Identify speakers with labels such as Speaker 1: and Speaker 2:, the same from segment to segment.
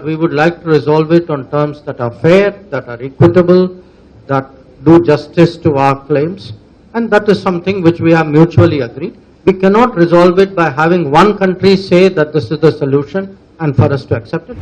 Speaker 1: We would like to resolve it on terms that are fair, that are equitable, that do justice to our claims, and that is something which we have mutually agreed. We cannot resolve it by having one country say that this is the solution and for us to accept it.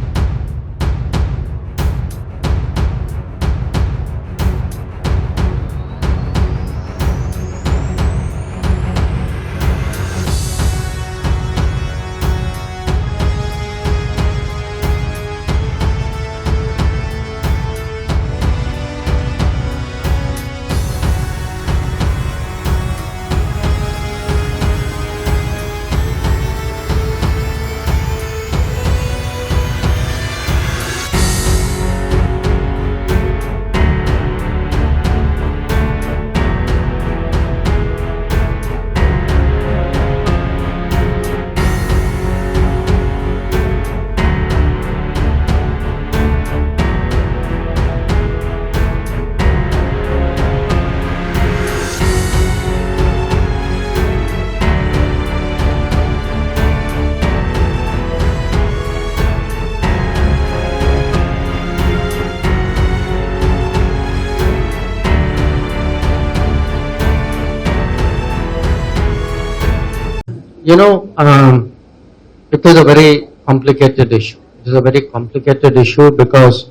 Speaker 1: It is a very complicated issue. It is a very complicated issue because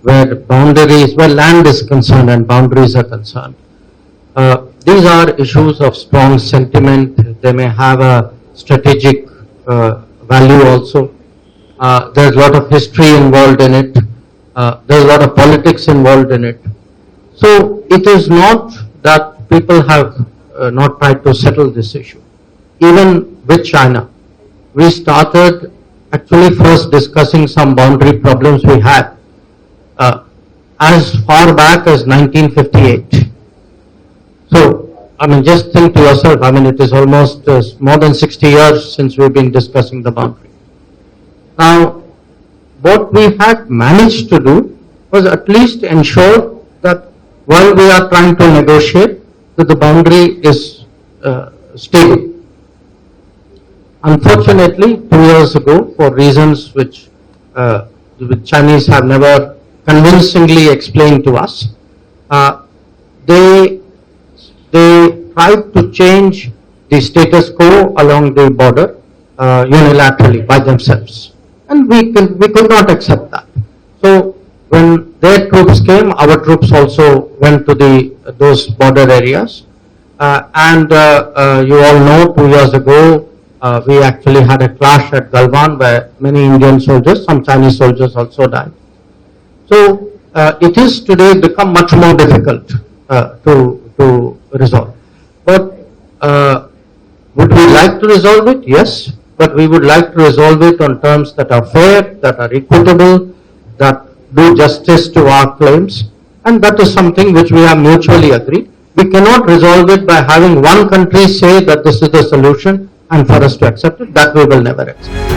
Speaker 1: where land is concerned and boundaries are concerned, these are issues of strong sentiment. They may have a strategic value also. There's a lot of history involved in it. There's a lot of politics involved in it. So it is not that people have not tried to settle this issue. Even with China, we started actually first discussing some boundary problems we had as far back as 1958. So, just think to yourself, it is almost more than 60 years since we've been discussing the boundary. Now, what we had managed to do was at least ensure that while we are trying to negotiate, that the boundary is stable. Unfortunately, 2 years ago, for reasons which the Chinese have never convincingly explained to us, they tried to change the status quo along the border unilaterally by themselves, and we could not accept that. So when their troops came, our troops also went to those border areas, and you all know 2 years ago. We actually had a clash at Galwan where many Indian soldiers, some Chinese soldiers also died. So it is today become much more difficult to resolve. But would we like to resolve it? Yes. But we would like to resolve it on terms that are fair, that are equitable, that do justice to our claims, and that is something which we have mutually agreed. We cannot resolve it by having one country say that this is the solution and for us to accept it. That we will never accept.